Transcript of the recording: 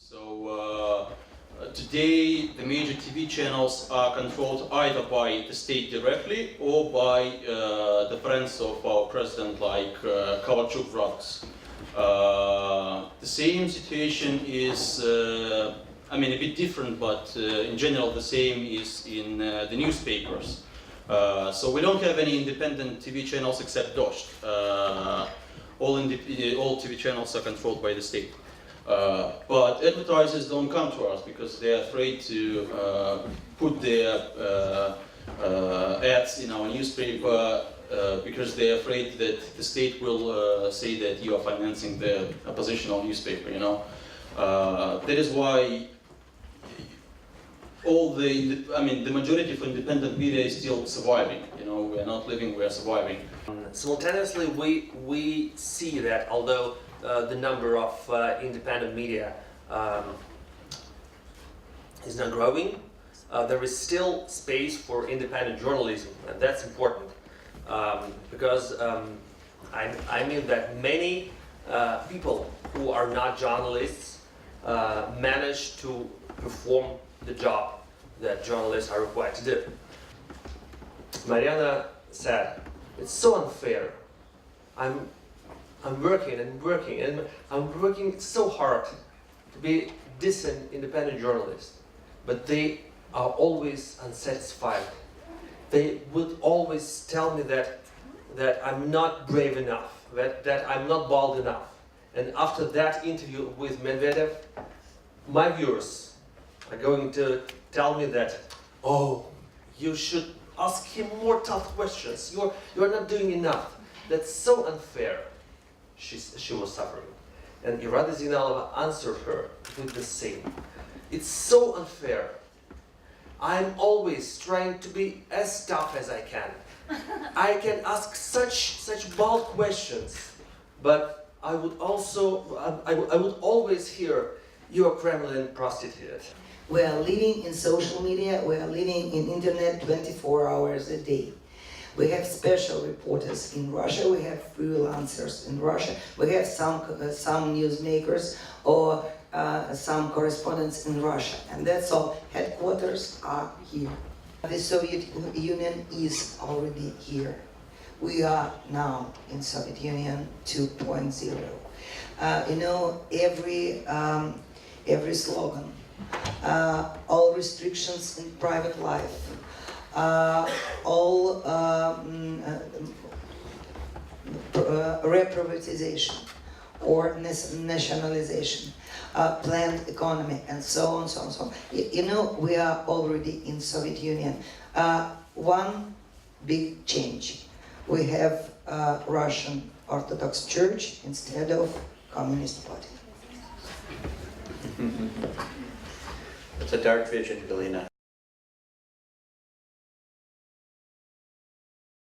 So today the major TV channels are controlled either by the state directly or by the friends of our president, like Kovalchuk brothers. The same situation is, I mean, a bit different, but in general the same is in the newspapers. So we don't have any independent TV channels except Dozhd. All TV channels are controlled by the state. But advertisers don't come to us because they're afraid to put their ads in our newspaper because they're afraid that the state will say that you are financing the oppositional newspaper, you know. That is why the majority of independent media is still surviving. You know, we are not living, we are surviving. Simultaneously, we see that although the number of independent media is not growing, there is still space for independent journalism, and that's important because I mean that many people who are not journalists manage to perform the job that journalists are required to do. Mariana said, "It's so unfair. I'm working and working, and I'm working so hard to be decent, independent journalist, but they are always unsatisfied. They would always tell me that I'm not brave enough, that I'm not bold enough. And after that interview with Medvedev, my viewers are going to tell me that, oh, you should ask him more tough questions. You're not doing enough. That's so unfair." She was suffering. And Irada Zinalova answered her with the same. "It's so unfair. I'm always trying to be as tough as I can. I can ask such bold questions, but I would always hear, 'You're a Kremlin prostitute.'" We are living in social media, we are living in internet 24 hours a day. We have special reporters in Russia, we have freelancers in Russia, we have some newsmakers or some correspondents in Russia, and that's all. Headquarters are here. The Soviet Union is already here. We are now in Soviet Union 2.0. You know, every slogan, all restrictions in private life, all reprivatization or nationalization, planned economy, and so on, so on, so on. You know, we are already in Soviet Union. One big change. We have Russian Orthodox Church instead of Communist Party. It's a dark vision, Galina.